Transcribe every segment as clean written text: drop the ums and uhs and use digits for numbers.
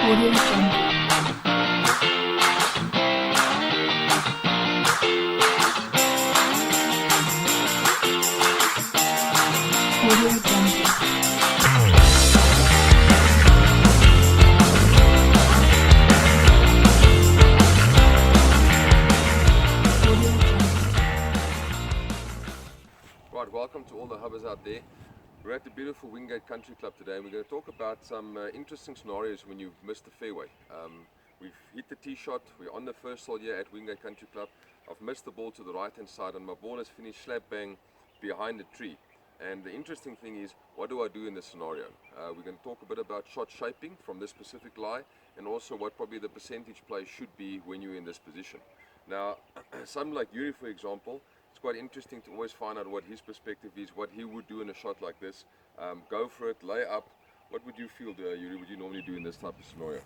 Audio Jungle. Audio Jungle. Audio Jungle. Right, welcome to all the hubbers out there. We're at the beautiful Wingate Country Club today, and we're going to talk about some interesting scenarios when you've missed the fairway. We've hit the tee shot, we're on the first hole here at Wingate Country Club. I've missed the ball to the right hand side and my ball has finished slap bang behind the tree. And the interesting thing is, what do I do in this scenario? We're going to talk a bit about shot shaping from this specific lie, and also what probably the percentage play should be when you're in this position. Now, someone like Yuri, for example, it's quite interesting to always find out what his perspective is, what he would do in a shot like this. Go for it, lay up. What would you feel, Yuri, would you normally do in this type of scenario?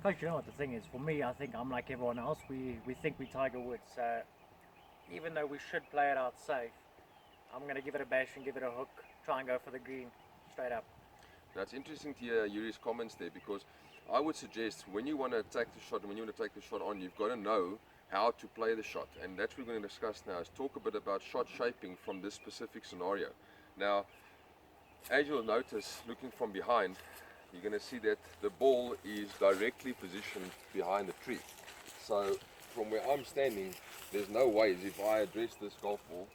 Coach, you know what the thing is, for me, I think I'm like everyone else. We think we're Tiger Woods. Even though we should play it out safe, I'm going to give it a bash and give it a hook, try and go for the green, straight up. Now it's interesting to hear Yuri's comments there, because I would suggest when you want to attack the shot and when you want to take the shot on, you've got to know how to play the shot, and that's what we're going to discuss now, is talk a bit about shot shaping from this specific scenario. Now, as you'll notice, looking from behind, you're going to see that the ball is directly positioned behind the tree. So from where I'm standing, there's no ways if I address this golf ball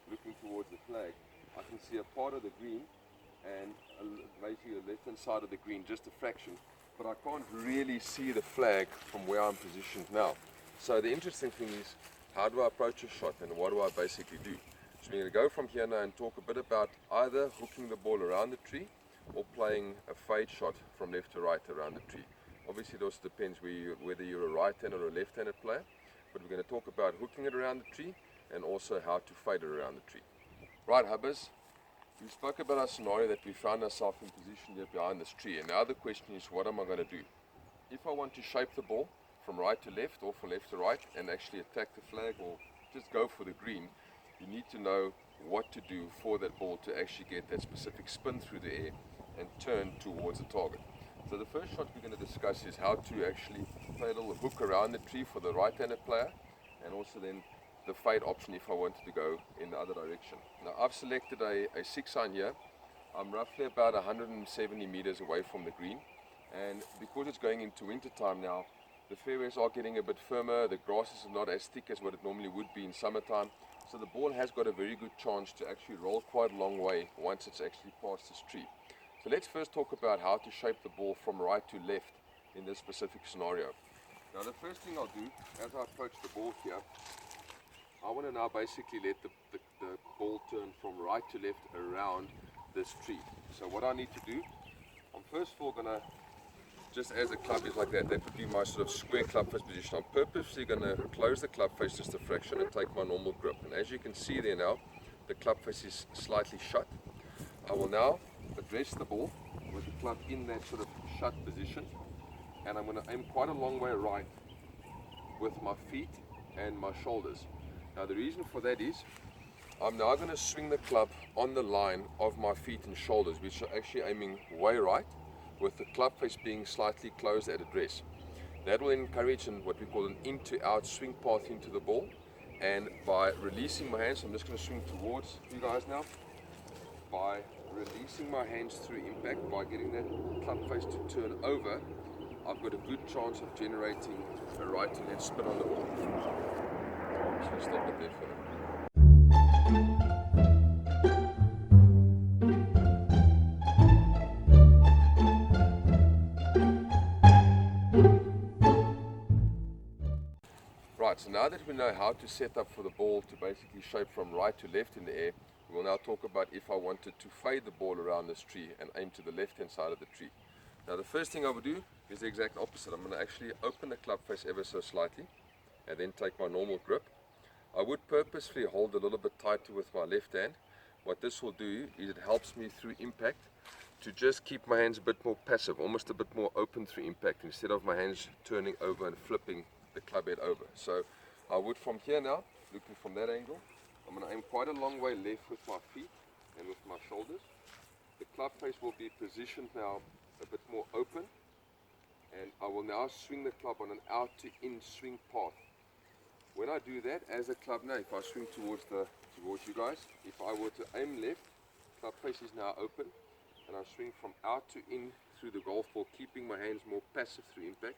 looking towards the flag, I can see a part of the green and basically the left hand side of the green, just a fraction, but I can't really see the flag from where I'm positioned now. So the interesting thing is, how do I approach a shot and what do I basically do? So we're going to go from here now and talk a bit about either hooking the ball around the tree or playing a fade shot from left to right around the tree. Obviously it also depends whether you're a right-handed or a left-handed player, but we're going to talk about hooking it around the tree and also how to fade it around the tree. Right, hubbers, we spoke about our scenario that we found ourselves in position here behind this tree, and now the question is, what am I going to do? If I want to shape the ball from right to left or from left to right and actually attack the flag or just go for the green, you need to know what to do for that ball to actually get that specific spin through the air and turn towards the target. So the first shot we're going to discuss is how to actually play a little hook around the tree for the right-handed player, and also then the fade option if I wanted to go in the other direction. Now I've selected a 6-iron here. I'm roughly about 170 meters away from the green, and because it's going into winter time now, the fairways are getting a bit firmer, the grass is not as thick as what it normally would be in summertime, so the ball has got a very good chance to actually roll quite a long way once it's actually past this tree. So let's first talk about how to shape the ball from right to left in this specific scenario. Now the first thing I'll do as I approach the ball here, I want to now basically let the ball turn from right to left around this tree. So what I need to do, I'm first of all going to, just as the club is like that, that would be my sort of square club face position. I'm purposely going to close the club face just a fraction and take my normal grip. And as you can see there now, the club face is slightly shut. I will now address the ball with the club in that sort of shut position, and I'm going to aim quite a long way right with my feet and my shoulders. Now the reason for that is, I'm now going to swing the club on the line of my feet and shoulders, which are actually aiming way right, with the club face being slightly closed at address. That will encourage what we call an in to out swing path into the ball, and by releasing my hands, I'm just going to swing towards you guys now, by releasing my hands through impact, by getting that club face to turn over, I've got a good chance of generating a right to left spin on the ball. I'm just going to stop it there for now. Right, so now that we know how to set up for the ball to basically shape from right to left in the air, we will now talk about if I wanted to fade the ball around this tree and aim to the left hand side of the tree. Now the first thing I would do is the exact opposite. I'm going to actually open the club face ever so slightly and then take my normal grip. I would purposefully hold a little bit tighter with my left hand. What this will do is it helps me through impact to just keep my hands a bit more passive, almost a bit more open through impact, instead of my hands turning over and flipping the club head over. So I would, from here now, looking from that angle, I'm going to aim quite a long way left with my feet and with my shoulders. The club face will be positioned now a bit more open, and I will now swing the club on an out to in swing path. When I do that, as a club now, if I swing towards you guys, if I were to aim left, club face is now open, and I swing from out to in through the golf ball, keeping my hands more passive through impact.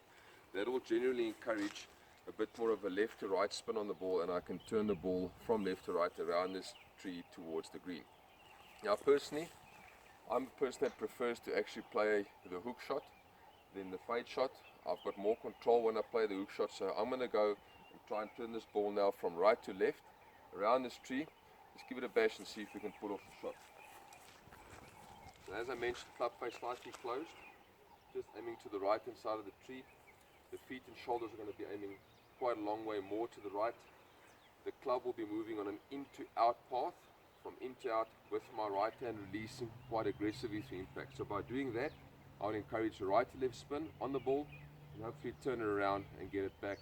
That will generally encourage a bit more of a left to right spin on the ball, and I can turn the ball from left to right around this tree towards the green. Now personally, I'm a person that prefers to actually play the hook shot than the fade shot. I've got more control when I play the hook shot, so I'm going to go and try and turn this ball now from right to left around this tree. Let's give it a bash and see if we can pull off the shot. So as I mentioned, club face slightly closed, just aiming to the right hand side of the tree. The feet and shoulders are going to be aiming quite a long way more to the right. The club will be moving on an in to out path, from in to out, with my right hand releasing quite aggressively through impact. So by doing that, I would encourage a right to left spin on the ball, and hopefully turn it around and get it back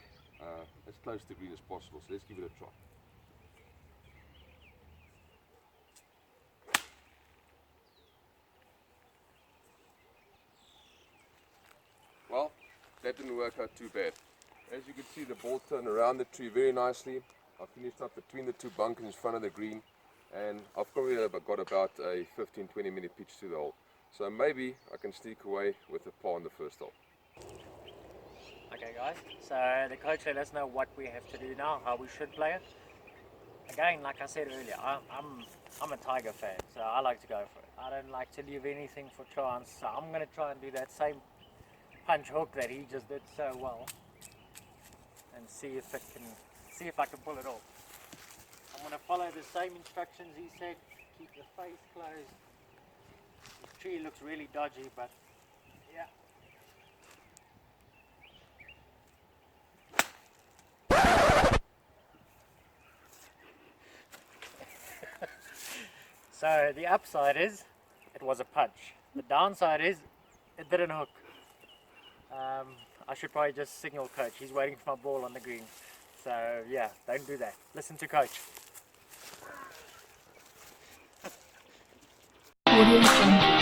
as close to green as possible. So let's give it a try. Well, that didn't work out too bad. As you can see, the ball turned around the tree very nicely. I finished up between the two bunkers in front of the green, and I've probably got about a 15-20 minute pitch to the hole. So maybe I can sneak away with a par on the first hole. Okay guys, so the coach let us know what we have to do now, how we should play it. Again, like I said earlier, I'm a Tiger fan, so I like to go for it. I don't like to leave anything for chance, so I'm going to try and do that same punch hook that he just did so well, and see if I can pull it off. I'm going to follow the same instructions he said. Keep the face closed. The tree looks really dodgy, but yeah. So the upside is it was a punch. The downside is it didn't hook. I should probably just signal coach. He's waiting for my ball on the green. So yeah, don't do that. Listen to coach. Audio Jungle.